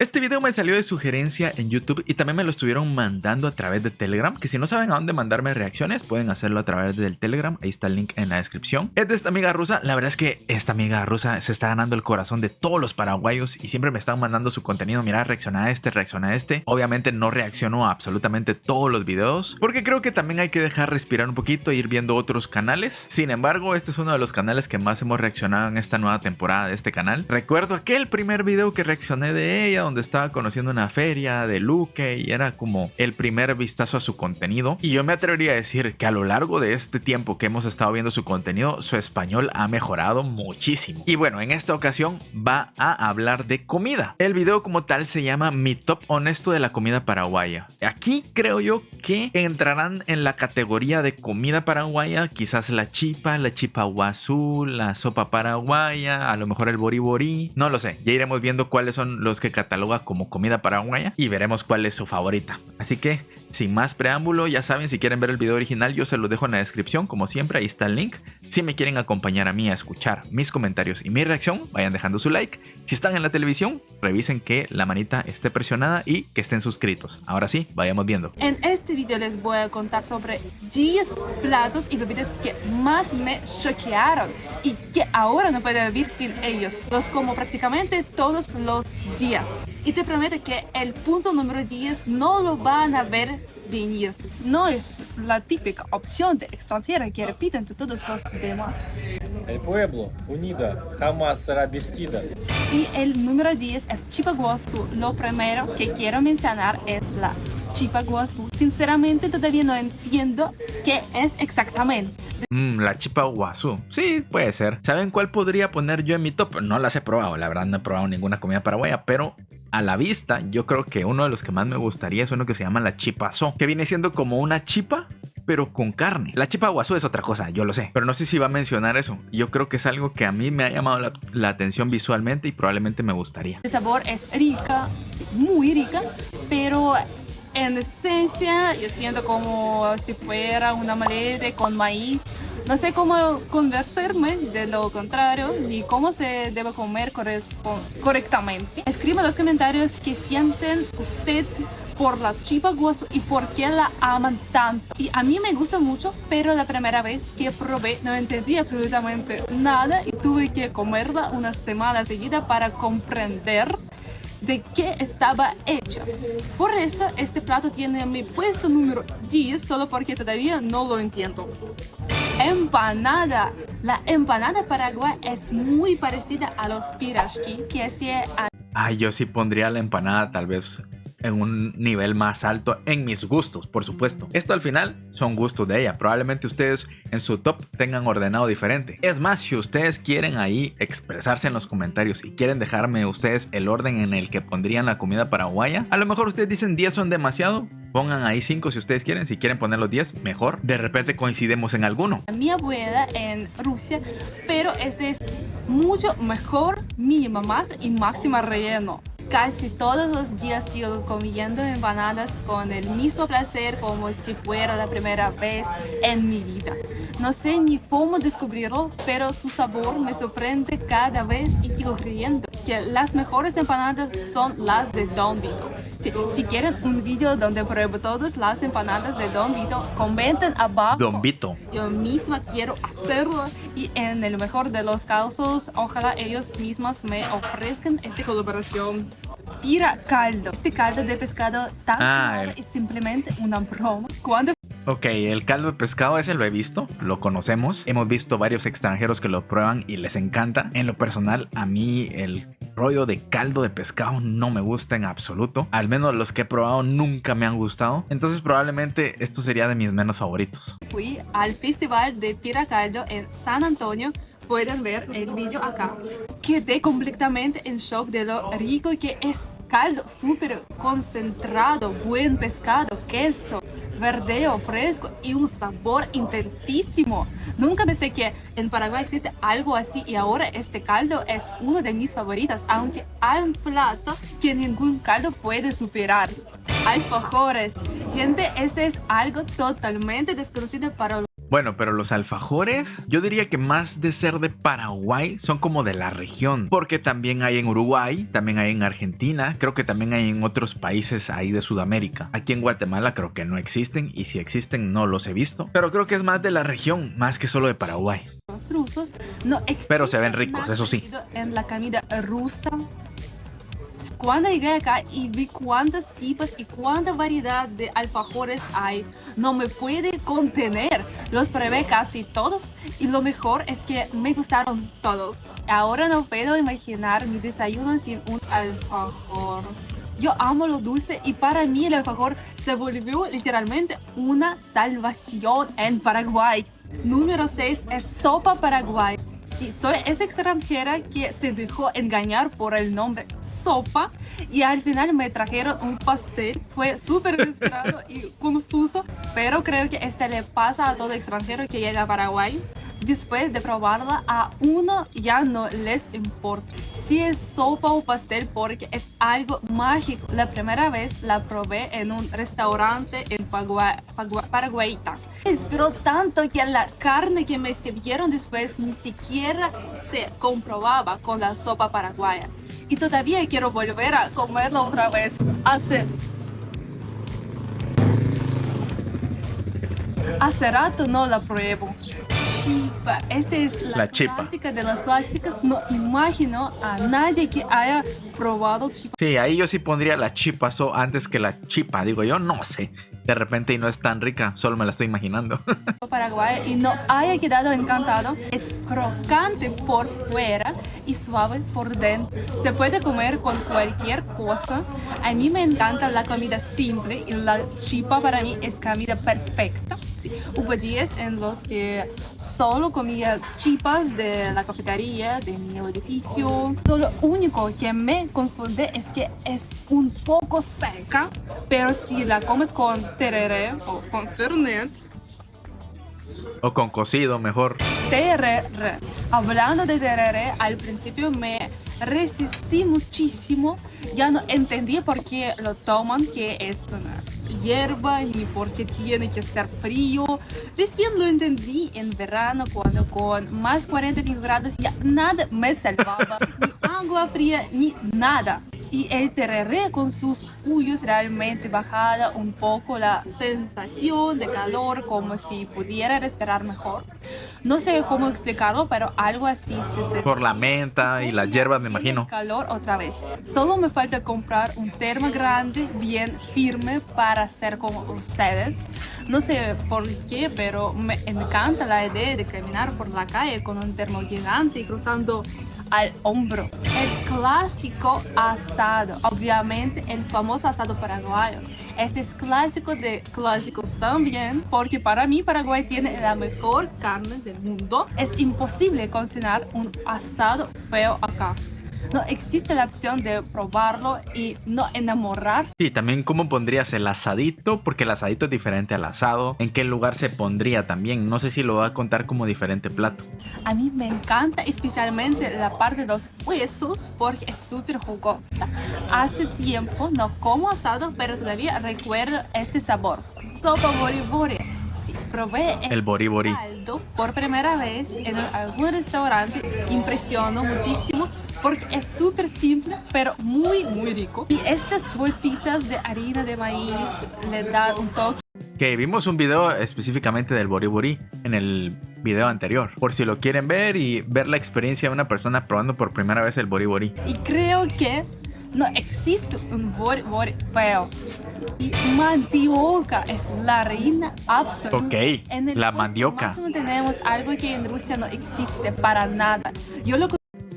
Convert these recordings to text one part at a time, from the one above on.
Este video me salió de sugerencia en YouTube y también me lo estuvieron mandando a través de Telegram, que si no saben a dónde mandarme reacciones pueden hacerlo a través del Telegram, ahí está el link en la descripción. Es de esta amiga rusa, la verdad es que esta amiga rusa se está ganando el corazón de todos los paraguayos y siempre me están mandando su contenido, mira, reacciona a este. Obviamente no reacciono a absolutamente todos los videos, porque creo que también hay que dejar respirar un poquito e ir viendo otros canales. Sin embargo, este es uno de los canales que más hemos reaccionado en esta nueva temporada de este canal. Recuerdo aquel primer video que reaccioné de ella, donde estaba conociendo una feria de Luque y era como el primer vistazo a su contenido, y yo me atrevería a decir que a lo largo de este tiempo que hemos estado viendo su contenido, su español ha mejorado muchísimo. Y bueno, en esta ocasión va a hablar de comida. El video como tal se llama Mi Top Honesto de la Comida Paraguaya. Aquí creo yo que entrarán en la categoría de comida paraguaya quizás la chipa guazú, la sopa paraguaya, a lo mejor el boriborí, no lo sé, ya iremos viendo cuáles son los que cataloga como comida paraguaya y veremos cuál es su favorita. Así que sin más preámbulo, ya saben, si quieren ver el video original yo se lo dejo en la descripción, como siempre ahí está el link. Si me quieren acompañar a mí a escuchar mis comentarios y mi reacción, vayan dejando su like. Si están en la televisión, revisen que la manita esté presionada y que estén suscritos. Ahora sí, vayamos viendo. En este video les voy a contar sobre 10 platos y bebidas que más me choquearon y que ahora no puedo vivir sin ellos. Los como prácticamente todos los días. Y te prometo que el punto número 10 no lo van a ver venir. No es la típica opción de extranjera que repiten todos los demás. El pueblo unido jamás será vestida. Y el número 10 es chipa guazú. Lo primero que quiero mencionar es la chipa guazú. Sinceramente todavía no entiendo qué es exactamente. La chipa guazú. Sí, puede ser. ¿Saben cuál podría poner yo en mi top? No las he probado, la verdad no he probado ninguna comida paraguaya, pero a la vista yo creo que uno de los que más me gustaría es uno que se llama la chipazó, que viene siendo como una chipa pero con carne. La chipa guazú es otra cosa, yo lo sé, pero no sé si va a mencionar eso. Yo creo que es algo que a mí me ha llamado la atención visualmente y probablemente me gustaría. El sabor es rica, sí, muy rica, pero en esencia yo siento como si fuera una maleta con maíz. No sé cómo convencerme de lo contrario ni cómo se debe comer correctamente. Escriban en los comentarios qué sienten usted por la chipa guazú y por qué la aman tanto. Y a mí me gusta mucho, pero la primera vez que probé no entendí absolutamente nada y tuve que comerla una semana seguida para comprender de qué estaba hecho. Por eso este plato tiene mi puesto número 10, solo porque todavía no lo entiendo. Empanada. La empanada paraguaya es muy parecida a los pirashki que hacía. Ay, yo sí pondría la empanada tal vez en un nivel más alto en mis gustos, por supuesto. Esto al final son gustos de ella. Probablemente ustedes en su top tengan ordenado diferente. Es más, si ustedes quieren ahí expresarse en los comentarios y quieren dejarme ustedes el orden en el que pondrían la comida paraguaya, a lo mejor ustedes dicen 10 son demasiado. Pongan ahí 5 si ustedes quieren. Si quieren poner los 10, mejor. De repente coincidimos en alguno. Mi abuela en Rusia, pero este es mucho mejor, mínima masa y máxima relleno. Casi todos los días sigo comiendo empanadas con el mismo placer como si fuera la primera vez en mi vida. No sé ni cómo descubrirlo, pero su sabor me sorprende cada vez y sigo creyendo que las mejores empanadas son las de Don Vito. Si quieren un video donde pruebo todas las empanadas de Don Vito, comenten abajo. Don Vito. Yo misma quiero hacerlo y en el mejor de los casos, ojalá ellos mismos me ofrezcan esta colaboración. Pira caldo. Este caldo de pescado tan es simplemente una broma. Cuando Ok, el caldo de pescado ese lo he visto, lo conocemos. Hemos visto varios extranjeros que lo prueban y les encanta. En lo personal, a mí el rollo de caldo de pescado no me gusta en absoluto. Al menos los que he probado nunca me han gustado. Entonces probablemente esto sería de mis menos favoritos. fui al festival de Pira caldo en San Antonio, pueden ver el video acá. Quedé completamente en shock de lo rico que es. Caldo súper concentrado, buen pescado, queso, verdeo fresco y un sabor intensísimo. Nunca pensé que en Paraguay existe algo así y ahora este caldo es uno de mis favoritos, aunque hay un plato que ningún caldo puede superar. Alfajores. Gente, este es algo totalmente desconocido para Bueno, pero los alfajores, yo diría que más de ser de Paraguay, son como de la región. Porque también hay en Uruguay, también hay en Argentina, creo que también hay en otros países ahí de Sudamérica. Aquí en Guatemala creo que no existen, y si existen no los he visto. Pero creo que es más de la región, más que solo de Paraguay. Los rusos no Pero se ven ricos, eso sí. En la comida rusa. Cuando llegué acá y vi cuántos tipos y cuánta variedad de alfajores hay, no me puede contener. Los probé casi todos y lo mejor es que me gustaron todos. Ahora no puedo imaginar mi desayuno sin un alfajor. Yo amo lo dulce y para mí el alfajor se volvió literalmente una salvación en Paraguay. Número 6 es sopa paraguay. Sí, soy esa extranjera que se dejó engañar por el nombre sopa y al final me trajeron un pastel. Fue súper desesperado y confuso, pero creo que este le pasa a todo extranjero que llega a Paraguay. Después de probarla, a uno ya no les importa si es sopa o pastel porque es algo mágico. La primera vez la probé en un restaurante en Paraguayita. Espero tanto que la carne que me sirvieron después ni siquiera se comprobaba con la sopa paraguaya. Y todavía quiero volver a comerla otra vez. Hace rato no la pruebo. Chipa. Esta es la chipa. Clásica de las clásicas. No imagino a nadie que haya probado chipa. Sí, ahí yo sí pondría la chipazo antes que la chipa. Digo yo, no sé. De repente y no es tan rica, solo me la estoy imaginando. Paraguay y no haya quedado encantado. Es crocante por fuera y suave por dentro. Se puede comer con cualquier cosa. A mí me encanta la comida simple y la chipa para mí es comida perfecta. Sí. Hubo días en los que solo comía chipas de la cafetería de mi edificio. Lo único que me confunde es que es un poco seca, pero si la comes con tereré o con fernet. O con cocido, mejor. Tereré. Hablando de tereré, al principio me resistí muchísimo. Ya no entendí por qué lo toman, que es una hierba, ni por qué tiene que ser frío. Recién lo entendí en verano, cuando con más 45 grados ya nada me salvaba. Ni agua fría, ni nada. Y el tereré con sus huyos realmente bajaba un poco la sensación de calor, como si pudiera respirar mejor. No sé cómo explicarlo, pero algo así se por la menta y las hierbas, me imagino. Calor otra vez. Solo me falta comprar un termo grande, bien firme, para hacer como ustedes. No sé por qué, pero me encanta la idea de caminar por la calle con un termo gigante y cruzando al hombro. El clásico asado, obviamente el famoso asado paraguayo. Este es clásico de clásicos también, porque para mí Paraguay tiene la mejor carne del mundo. Es imposible cocinar un asado feo acá. No existe la opción de probarlo y no enamorarse. Sí, también cómo pondrías el asadito, porque el asadito es diferente al asado. ¿En qué lugar se pondría también? No sé si lo va a contar como diferente plato. A mí me encanta especialmente la parte de los huesos porque es súper jugosa. Hace tiempo no como asado, pero todavía recuerdo este sabor. Sopa bori bori. Sí, probé el bori bori caldo por primera vez en algún restaurante. Impresionó muchísimo porque es súper simple, pero muy, muy rico. Y estas bolsitas de harina de maíz le dan un toque. Que vimos un video específicamente del bori bori en el video anterior, por si lo quieren ver y ver la experiencia de una persona probando por primera vez el bori bori. Y creo que no existe un bori bori feo. Y mandioca es la reina absoluta. Ok, la mandioca. Máximo tenemos algo que en Rusia no existe para nada. Yo lo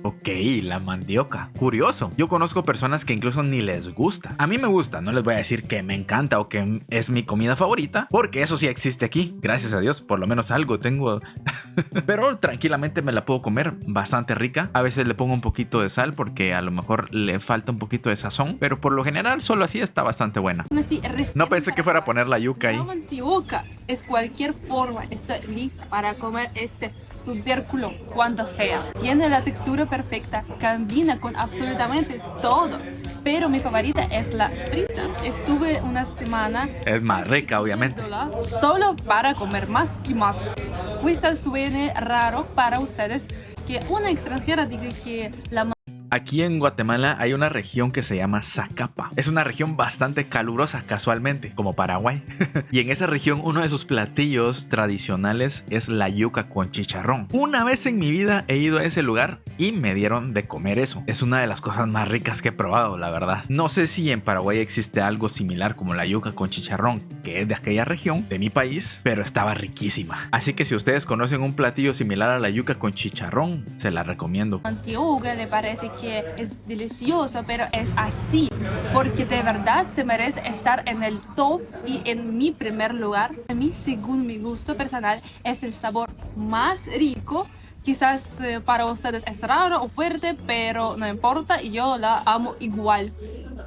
Ok, la mandioca. Curioso. Yo conozco personas que incluso ni les gusta. A mí me gusta, no les voy a decir que me encanta o que es mi comida favorita, porque eso sí existe aquí. Gracias a Dios, por lo menos algo tengo. Pero tranquilamente me la puedo comer, bastante rica. A veces le pongo un poquito de sal porque a lo mejor le falta un poquito de sazón, pero por lo general solo así está bastante buena. No pensé que fuera a poner la yuca ahí. La mandioca es cualquier forma. Estoy lista para comer este tubérculo cuando sea. Tiene la textura perfecta, combina con absolutamente todo. pero mi favorita es la frita. Estuve una semana Es más rica, obviamente. solo para comer más y más. Quizás suene raro para ustedes que una extranjera diga que la Aquí en Guatemala hay una región que se llama Zacapa. Es una región bastante calurosa casualmente, como Paraguay. Y en esa región uno de sus platillos tradicionales es la yuca con chicharrón. Una vez en mi vida he ido a ese lugar y me dieron de comer eso. Es una de las cosas más ricas que he probado, la verdad. No sé si en Paraguay existe algo similar como la yuca con chicharrón, que es de aquella región, de mi país, pero estaba riquísima. Así que si ustedes conocen un platillo similar a la yuca con chicharrón, se la recomiendo. Antioquia le parece que es delicioso, pero es así, porque de verdad se merece estar en el top y en mi primer lugar. A mí, según mi gusto personal, es el sabor más rico. Quizás para ustedes es raro o fuerte, pero no importa, yo la amo igual.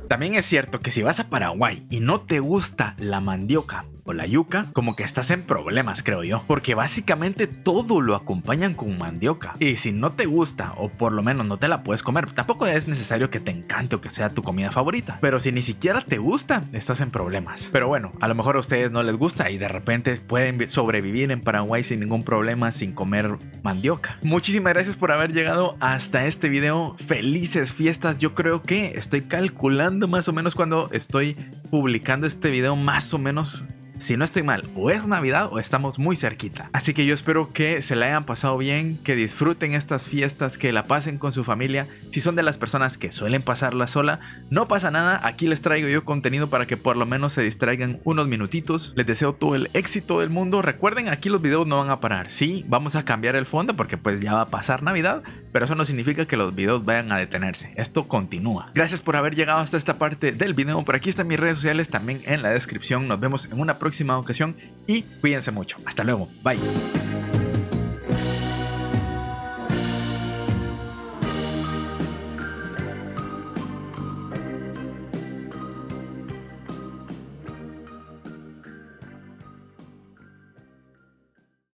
También es cierto que si vas a Paraguay y no te gusta la mandioca o la yuca, como que estás en problemas, creo yo, porque básicamente todo lo acompañan con mandioca. Y si no te gusta, o por lo menos no te la puedes comer, tampoco es necesario que te encante o que sea tu comida favorita, pero si ni siquiera te gusta, estás en problemas. Pero bueno, a lo mejor a ustedes no les gusta y de repente pueden sobrevivir en Paraguay sin ningún problema, sin comer mandioca. Muchísimas gracias por haber llegado hasta este video. Felices fiestas. Yo creo que estoy calculando más o menos cuando estoy publicando este video, más o menos, si no estoy mal, o es Navidad o estamos muy cerquita. Así que yo espero que se la hayan pasado bien, que disfruten estas fiestas, que la pasen con su familia. Si son de las personas que suelen pasarla sola, no pasa nada. Aquí les traigo yo contenido para que por lo menos se distraigan unos minutitos. Les deseo todo el éxito del mundo. Recuerden, aquí los videos no van a parar. Sí, vamos a cambiar el fondo porque pues ya va a pasar Navidad, pero eso no significa que los videos vayan a detenerse. Esto continúa. Gracias por haber llegado hasta esta parte del video. Por aquí están mis redes sociales también en la descripción. Nos vemos en una próxima ocasión y cuídense mucho. Hasta luego. Bye.